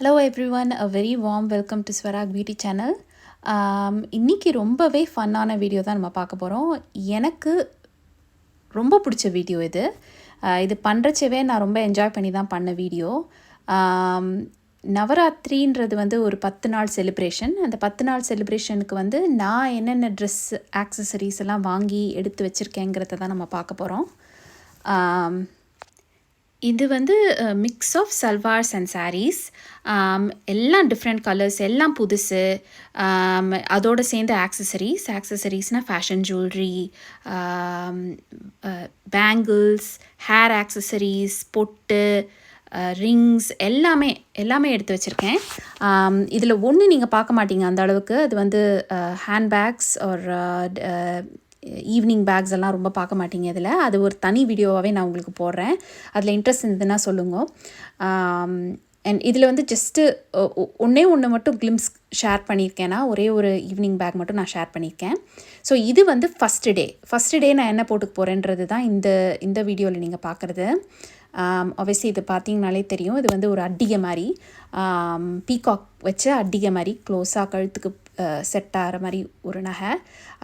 Hello everyone, a very warm welcome to Swarag Beauty Channel. இன்னைக்கு ரொம்பவே ஃபன்னான video தான் நம்ம பார்க்க போகிறோம். எனக்கு ரொம்ப பிடிச்ச வீடியோ இது. இது பண்ணுறச்சவே நான் ரொம்ப என்ஜாய் பண்ணி தான் பண்ண வீடியோ. நவராத்திரின்றது வந்து ஒரு 10 நாள் செலிப்ரேஷன். அந்த 10 நாள் செலிப்ரேஷனுக்கு வந்து நான் என்னென்ன ட்ரெஸ் ஆக்சசரிஸ் எல்லாம் வாங்கி எடுத்து வச்சுருக்கேங்கிறத தான் நம்ம பார்க்க போகிறோம். இது வந்து mix of salwars and saris. எல்லாம் டிஃப்ரெண்ட் கலர்ஸ், எல்லாம் புதுசு. அதோடு சேர்ந்து ஆக்சசரிஸ்னால் fashion jewellery, bangles, hair accessories, பொட்டு, ரிங்ஸ் எல்லாமே எடுத்து வச்சுருக்கேன். இதில் ஒன்று நீங்கள் பார்க்க மாட்டீங்க அந்த அளவுக்கு. அது வந்து ஹேண்ட்பேக்ஸ் ஒரு ஈவினிங் பேக்ஸ் எல்லாம் ரொம்ப பார்க்க மாட்டீங்க இதில். அது ஒரு தனி வீடியோவாகவே நான் உங்களுக்கு போடுறேன். அதில் இன்ட்ரெஸ்ட் இருந்ததுன்னா சொல்லுங்க. அண்ட் இதில் வந்து ஜஸ்ட்டு ஒன்று மட்டும் கிளிம்ஸ் ஷேர் பண்ணியிருக்கேன்னா, ஒரே ஒரு ஈவினிங் பேக் மட்டும் நான் ஷேர் பண்ணியிருக்கேன். ஸோ இது வந்து ஃபஸ்ட்டு டே நான் என்ன போட்டுக்க போகிறேன்றது தான் இந்த வீடியோவில் நீங்கள் பார்க்குறது. ஆப்வியஸ்லி இது பார்த்தீங்கனாலே தெரியும். இது வந்து ஒரு அட்டிகை மாதிரி, பீகாக் வச்ச அட்டிகை மாதிரி க்ளோஸாக கழுத்துக்கு செட் ஆகிற மாதிரி ஒரு நகை.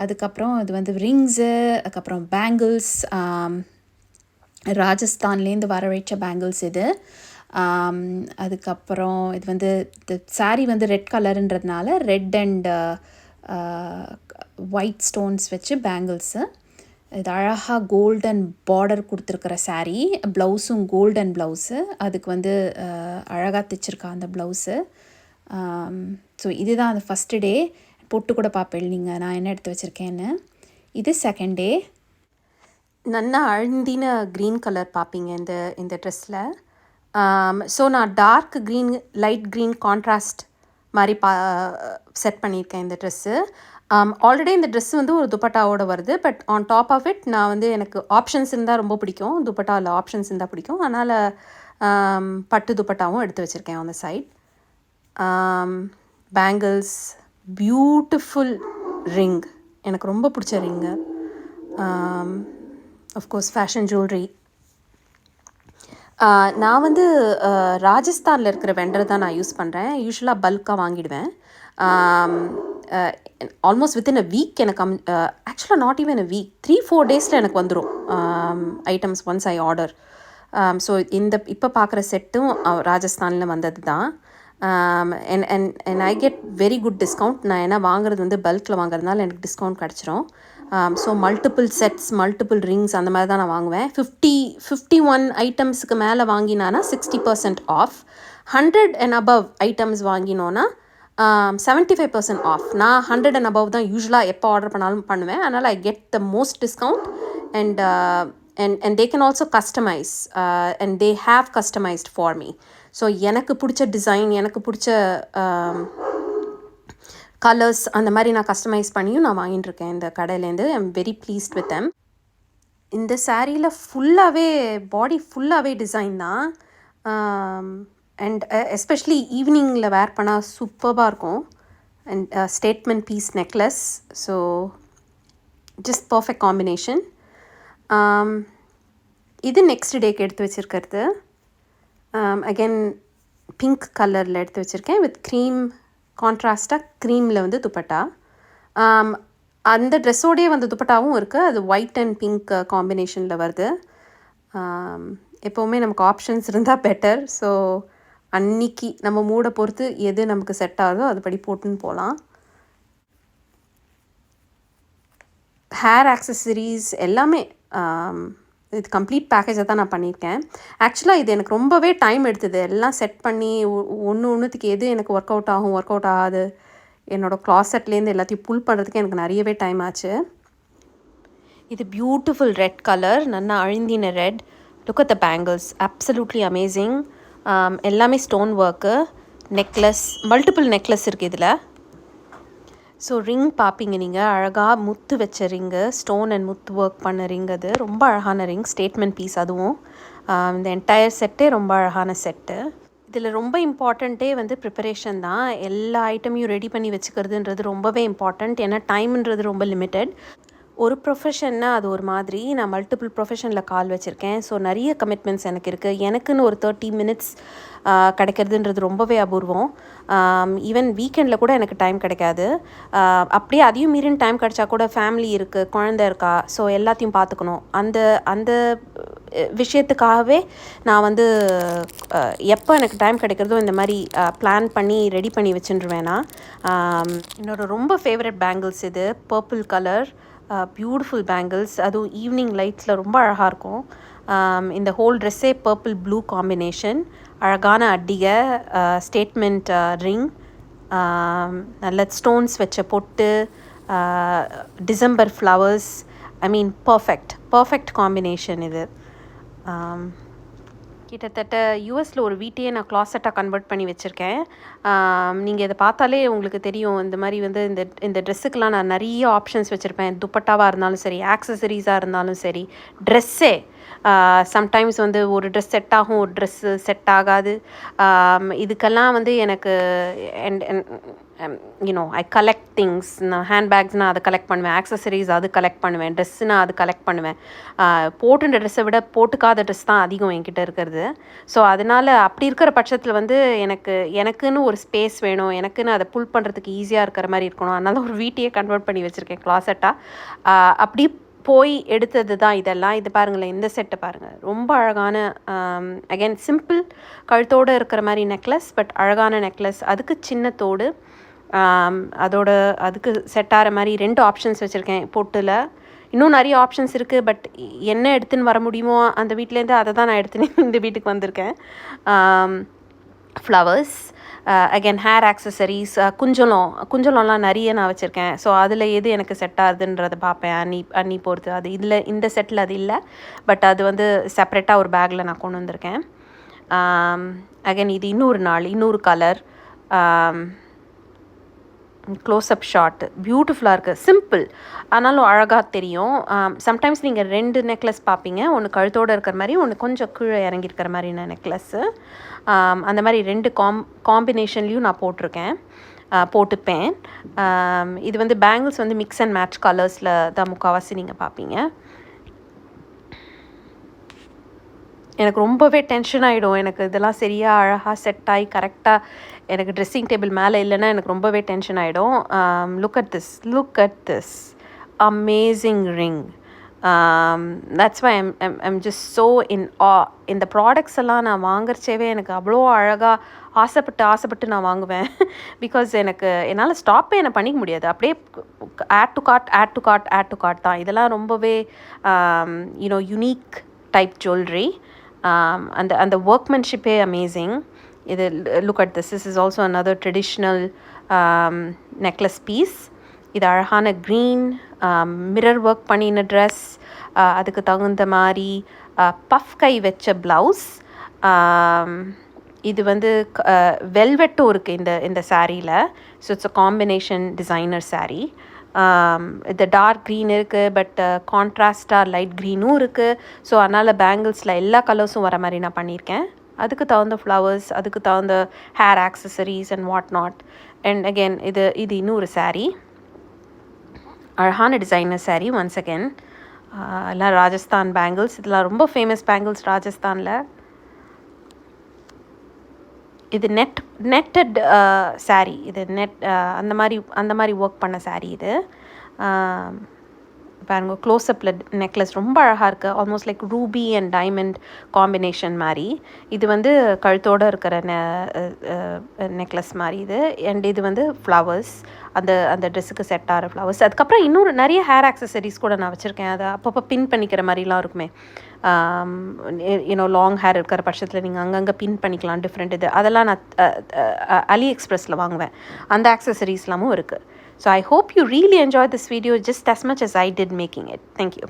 அதுக்கப்புறம் இது வந்து ரிங்ஸு, அதுக்கப்புறம் பேங்கிள்ஸ், ராஜஸ்தான்லேருந்து வர வைச்ச பேங்கிள்ஸ் இது. அதுக்கப்புறம் இது வந்து இந்த சாரீ வந்து ரெட் கலருன்றதுனால ரெட் அண்ட் ஒயிட் ஸ்டோன்ஸ் வச்சு பேங்கிள்ஸு. இது அழகாக கோல்டன் பார்டர் கொடுத்துருக்குற சாரீ. ப்ளவுஸும் கோல்டன் ப்ளவுஸு. அதுக்கு வந்து அழகாக தைச்சிருக்கா அந்த ப்ளவுஸு. ஸோ இதுதான் அந்த ஃபஸ்ட்டு டே. போட்டு கூட பார்ப்பேன் நீங்கள் நான் என்ன எடுத்து வச்சுருக்கேன்னு. இது செகண்ட் டே. நல்லா அழுந்தின க்ரீன் கலர் பார்ப்பீங்க இந்த ட்ரெஸ்ஸில். ஸோ நான் dark green, light green contrast மாதிரி செட் பண்ணியிருக்கேன் இந்த ட்ரெஸ்ஸு. ஆல்ரெடி இந்த ட்ரெஸ் வந்து ஒரு துப்பட்டாவோடு வருது. But on top of it நான் வந்து எனக்கு ஆப்ஷன்ஸ் இருந்தால் ரொம்ப பிடிக்கும். துப்பட்டாவில் ஆப்ஷன்ஸ் இருந்தால் பிடிக்கும். அதனால் பட்டு துப்பட்டாவும் எடுத்து வச்சுருக்கேன் on the side. Bangles, beautiful ring, எனக்கு ரொம்ப பிடிச்ச ரிங்கு. Of course fashion jewellery. நான் வந்து ராஜஸ்தானில் இருக்கிற வெண்டர் தான் நான் யூஸ் பண்ணுறேன். யூஸ்வலாக பல்காக வாங்கிடுவேன். ஆல்மோஸ்ட் வித்தின் அ வீக் எனக்கு ஆக்சுவலாக நாட் ஈவன் அ வீக், 3-4 டேஸில் எனக்கு வந்துடும் items once I order. So இப்போ பார்க்குற செட்டும் ராஜஸ்தானில் வந்தது தான். And I get very good discount. நான் ஏன்னா வாங்குறது வந்து பல்கில் வாங்குறதுனால எனக்கு டிஸ்கவுண்ட் கிடச்சிரும். So multiple sets, multiple rings அந்த மாதிரி தான் நான் வாங்குவேன். 51 ஐட்டம்ஸுக்கு மேலே வாங்கினானா 60% ஆஃப். 100 அண்ட் அபவ் ஐட்டம்ஸ் வாங்கினோன்னா 75% ஆஃப். நான் 100 அண்ட் அபவ் தான் யூஸ்வலாக எப்போ ஆர்டர் பண்ணாலும் பண்ணுவேன். அதனால் I get the most discount. and they can also customize, and they have customized for me. So எனக்கு பிடிச்ச டிசைன், எனக்கு பிடிச்ச கலர்ஸ் அந்த மாதிரி நான் கஸ்டமைஸ் பண்ணியும் நான் வாங்கிட்டுருக்கேன் இந்த கடையிலேருந்து. I am very pleased with them. இந்த சாரியில் ஃபுல்லாகவே பாடி ஃபுல்லாகவே டிசைன் தான். அண்ட் எஸ்பெஷலி ஈவினிங்கில் வேர் பண்ணால் சூப்பராக இருக்கும். And statement piece necklace. So just perfect combination. இது நெக்ஸ்ட் டேக்கு எடுத்து வச்சுருக்கிறது. அகெயின் பிங்க் கலரில் எடுத்து வச்சுருக்கேன் வித் க்ரீம் கான்ட்ராஸ்டாக. க்ரீமில் வந்து துப்பட்டா. அந்த ட்ரெஸ்ஸோடையே வந்து துப்பட்டாவும் இருக்குது. அது ஒயிட் அண்ட் பிங்க் காம்பினேஷனில் வருது. எப்போவுமே நமக்கு ஆப்ஷன்ஸ் இருந்தால் பெட்டர். ஸோ அன்றைக்கி நம்ம மூடை பொறுத்து எது நமக்கு செட் ஆகுதோ அதுபடி போட்டுன்னு போகலாம். ஹேர் ஆக்சசரிஸ் எல்லாமே இது கம்ப்ளீட் பேக்கேஜை தான் நான் பண்ணியிருக்கேன். ஆக்சுவலாக இது எனக்கு ரொம்பவே டைம் எடுத்தது. எல்லாம் செட் பண்ணி ஒன்றுத்துக்கு எது எனக்கு ஒர்க் அவுட் ஆகாது, என்னோடய க்ளாசெட்லேருந்து எல்லாத்தையும் புல் பண்ணுறதுக்கு எனக்கு நிறையவே டைம் ஆச்சு. இது பியூட்டிஃபுல் ரெட் கலர், நல்லா அழுந்தின red. Look at the bangles, absolutely amazing. எல்லாமே stone work. Necklace, multiple necklace இருக்குது இதில். ஸோ ரிங் பார்ப்பீங்க நீங்கள், அழகாக முத்து வச்ச ரிங்கு, ஸ்டோன் அண்ட் முத்து ஒர்க் பண்ண ரிங். அது ரொம்ப அழகான ரிங், ஸ்டேட்மெண்ட் பீஸ். அதுவும் இந்த என்டையர் செட்டே ரொம்ப அழகான செட்டு. இதில் ரொம்ப இம்பார்ட்டண்ட்டே வந்து ப்ரிப்பரேஷன் தான். எல்லா ஐட்டமையும் ரெடி பண்ணி வச்சுக்கிறதுன்றது ரொம்பவே இம்பார்ட்டண்ட். ஏன்னா டைம்ன்றது ரொம்ப லிமிட்டட். ஒரு ப்ரொஃபஷன்னா அது ஒரு மாதிரி. நான் மல்டிபிள் ப்ரொஃபஷனில் கால் வச்சுருக்கேன். ஸோ நிறைய கமிட்மெண்ட்ஸ் எனக்கு இருக்குது. எனக்குன்னு ஒரு 30 மினிட்ஸ் கிடைக்கிறதுன்றது ரொம்பவே அபூர்வம். ஈவன் வீக்கெண்டில் கூட எனக்கு டைம் கிடைக்காது. அப்படியே அதையும் மீறின டைம் கிடைச்சா கூட ஃபேமிலி இருக்குது, குழந்தை இருக்கா, ஸோ எல்லாத்தையும் பார்த்துக்கணும். அந்த அந்த விஷயத்துக்காகவே நான் வந்து எப்போ எனக்கு டைம் கிடைக்கிறதோ இந்த மாதிரி பிளான் பண்ணி ரெடி பண்ணி வச்சுருவேன் நான். என்னோடய ரொம்ப ஃபேவரட் பேங்கிள்ஸ் இது. Purple colour beautiful bangles. அதுவும் ஈவினிங் லைட்ஸில் ரொம்ப அழகாக இருக்கும். இந்த ஹோல் ட்ரெஸ்ஸே பர்பிள் ப்ளூ காம்பினேஷன். அழகான அட்டிகை, ஸ்டேட்மெண்ட் ரிங், நல்ல ஸ்டோன்ஸ் வச்ச பொட்டு, டிசம்பர் ஃப்ளவர்ஸ். ஐ மீன் பர்ஃபெக்ட் காம்பினேஷன் இது. கிட்டத்தட்ட யூஎஸில் ஒரு வீட்டையே நான் க்ளாசெட்டாக கன்வெர்ட் பண்ணி வச்சுருக்கேன். நீங்கள் இதை பார்த்தாலே உங்களுக்கு தெரியும். இந்த மாதிரி வந்து இந்த ட்ரெஸ்ஸுக்கெலாம் நான் நிறைய ஆப்ஷன்ஸ் வச்சுருப்பேன். துப்பட்டாவாக இருந்தாலும் சரி, ஆக்சசரிஸாக இருந்தாலும் சரி, ட்ரெஸ்ஸே சம்டைம்ஸ் வந்து ஒரு ட்ரெஸ் செட் ஆகும், ஒரு ட்ரெஸ்ஸு செட் ஆகாது. இதுக்கெல்லாம் வந்து எனக்கு ஐ கலெக்ட் திங்ஸ். நான் ஹேண்ட்பேக்ஸ்னால் அதை கலெக்ட் பண்ணுவேன், ஆக்சசரிஸ் அது கலெக்ட் பண்ணுவேன், ட்ரெஸ்ஸுனால் அது கலெக்ட் பண்ணுவேன். போட்டுன்ற ட்ரெஸ்ஸை விட போட்டுக்காத ட்ரெஸ் தான் அதிகம் என்கிட்ட இருக்கிறது. ஸோ அதனால் அப்படி இருக்கிற பட்சத்தில் வந்து எனக்குன்னு ஒரு ஸ்பேஸ் வேணும், எனக்குன்னு அதை புல் பண்ணுறதுக்கு ஈஸியாக இருக்கிற மாதிரி இருக்கணும். அதனால ஒரு வீட்டையே கன்வெர்ட் பண்ணி வச்சுருக்கேன் க்ளாசெட்டாக. அப்படி போய் எடுத்தது தான் இதெல்லாம். இது பாருங்களேன், இந்த செட்டை பாருங்கள், ரொம்ப அழகான அகெயின் சிம்பிள் கழுத்தோடு இருக்கிற மாதிரி நெக்லஸ், பட் அழகான நெக்லஸ். அதுக்கு சின்ன தோடு, அதுக்கு செட் ஆகிற மாதிரி 2 ஆப்ஷன்ஸ் வச்சுருக்கேன் பொட்டில். இன்னும் நிறைய ஆப்ஷன்ஸ் இருக்குது, பட் என்ன எடுத்துன்னு வர முடியுமோ அந்த வீட்டிலேருந்து அதை தான் நான் எடுத்துன்னு இந்த வீட்டுக்கு வந்திருக்கேன். ஃப்ளவர்ஸ், அகெயின் ஹேர் ஆக்சசரிஸ், குஞ்சலம்லாம் நிறைய நான் வச்சுருக்கேன். ஸோ அதில் எது எனக்கு செட் ஆகுதுன்றதை பார்ப்பேன் அன்னி பொறுத்து. அது இந்த செட்டில் அது இல்லை, பட் அது வந்து செப்ரேட்டாக ஒரு பேக்கில் நான் கொண்டு வந்திருக்கேன். அகெயின் இது இன்னொரு கலர் க்ளோஸ்அப் ஷாட். பியூட்டிஃபுல்லாக இருக்குது, சிம்பிள் ஆனாலும் அழகாக தெரியும். சம்டைம்ஸ் நீங்கள் 2 நெக்லஸ் பார்ப்பீங்க, ஒன்று கழுத்தோடு இருக்கிற மாதிரி, ஒன்று கொஞ்சம் கீழே இறங்கியிருக்கிற மாதிரியான நெக்லஸ்ஸு. அந்த மாதிரி 2 காம்பினேஷன்லேயும் நான் போட்டுப்பேன். இது வந்து பேங்கிள்ஸ் வந்து மிக்ஸ் அண்ட் மேட்ச் கலர்ஸில் தான் முக்கால்வாசி நீங்கள் பார்ப்பீங்க. எனக்கு ரொம்பவே டென்ஷன் ஆகிடும். எனக்கு இதெல்லாம் சரியாக அழகாக செட் ஆகி கரெக்டாக எனக்கு ட்ரெஸ்ஸிங் டேபிள் மேலே இல்லைன்னா எனக்கு ரொம்பவே டென்ஷன் ஆகிடும். Look at this amazing ring. That's why I'm just so in awe. இந்த ப்ராடக்ட்ஸ் எல்லாம் நான் வாங்குறச்சேவே எனக்கு அவ்வளோ அழகாக ஆசைப்பட்டு நான் வாங்குவேன். பிகாஸ் என்னால் ஸ்டாப்பே என்ன பண்ணிக்க முடியாது. அப்படியே ஆட் டு கார்ட் தான். இதெல்லாம் ரொம்பவே யுனிக் டைப் ஜுவல்லரி. அந்த ஒர்க்மென்ஷிப்பே அமேசிங். இது look at this is also another traditional necklace piece. இது அழகான க்ரீன் மிரர் ஒர்க் பண்ணின ட்ரெஸ், அதுக்கு தகுந்த மாதிரி பஃப் கை வச்ச ப்ளவுஸ். இது வந்து வெல்வெட்டும் இருக்குது இந்த சாரியில். So it's a combination designer sari. இது டார்க் க்ரீன் இருக்குது, பட் கான்ட்ராஸ்டாக லைட் க்ரீனும் இருக்குது. ஸோ அதனால் பேங்கிள்ஸில் எல்லா கலர்ஸும் வர மாதிரி நான் பண்ணியிருக்கேன். அதுக்கு தகுந்த ஃப்ளவர்ஸ், அதுக்கு தகுந்த hair accessories and what not. And again இது இன்னொரு சாரீ, அழகான டிசைனர் சாரீ. ஒன்ஸ் அகெயின் எல்லாம் ராஜஸ்தான் பேங்கிள்ஸ். இதெல்லாம் ரொம்ப ஃபேமஸ் பேங்கிள்ஸ் ராஜஸ்தானில். இது நெட்டட் சாரீ. இது அந்த மாதிரி ஒர்க் பண்ண சாரீ இது. பாருங்க, க்ளோஸ்அப்பில் நெக்லஸ் ரொம்ப அழகாக இருக்குது. Almost like Ruby and diamond combination மாதிரி. இது வந்து கழுத்தோடு இருக்கிற நெக்லஸ் மாதிரி இது. அண்ட் இது வந்து ஃப்ளவர்ஸ், அந்த ட்ரெஸ்ஸுக்கு செட் ஆகிற ஃப்ளவர்ஸ். அதுக்கப்புறம் இன்னொரு நிறைய ஹேர் ஆக்சசரிஸ் கூட நான் வச்சுருக்கேன். அதை அப்பப்போ பின் பண்ணிக்கிற மாதிரிலாம் இருக்குமே. லாங் ஹேர் இருக்கிற பட்சத்தில் நீங்கள் அங்கங்கே பின் பண்ணிக்கலாம் டிஃப்ரெண்ட். அதெல்லாம் நான் அலி எக்ஸ்பிரஸில் வாங்குவேன். அந்த ஆக்சசரிஸ்லாமும் இருக்குது. So I hope you really enjoyed this video just as much as I did making it. Thank you.